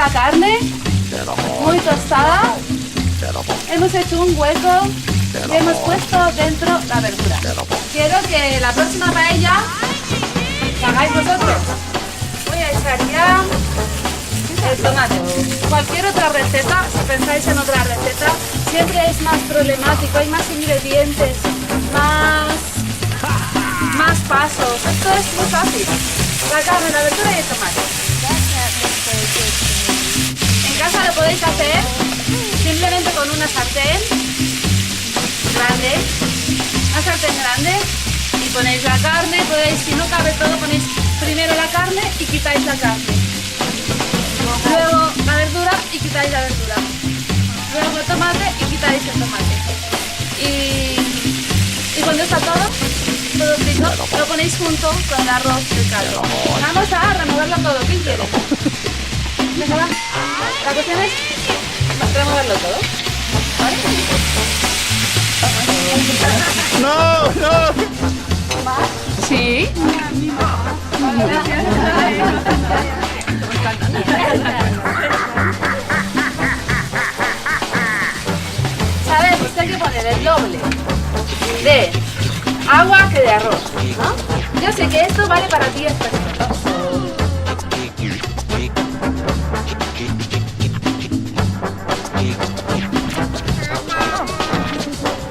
la carne, muy tostada. Hemos hecho un hueco y hemos puesto dentro la verdura. Quiero que la próxima paella la hagáis vosotros. Voy a echar ya el tomate. Cualquier otra receta, si pensáis en otra receta, siempre es más problemático, hay más ingredientes, más pasos. Esto es muy fácil. La carne, la verdura y el tomate. En casa lo podéis hacer simplemente con una sartén grande, y ponéis la carne, podéis, si no cabe todo, ponéis primero la carne y quitáis la carne. Luego la verdura y quitáis la verdura. Luego el tomate y quitáis el tomate. Y cuando está todo frito, lo ponéis junto con el arroz del caldo. Vamos a removerlo todo. ¿Quién quiere? Venga, va. La cuestión es removerlo todo. ¿Vale? No, no. Sí. Sabemos que hay que poner el doble de agua que de arroz, ¿no? Yo sé que esto vale para 10 personas.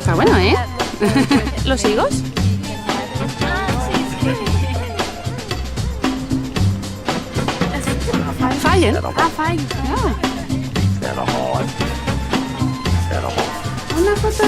Está bueno, ¿eh? ¿Los higos? Fallen. Fallen. Una foto.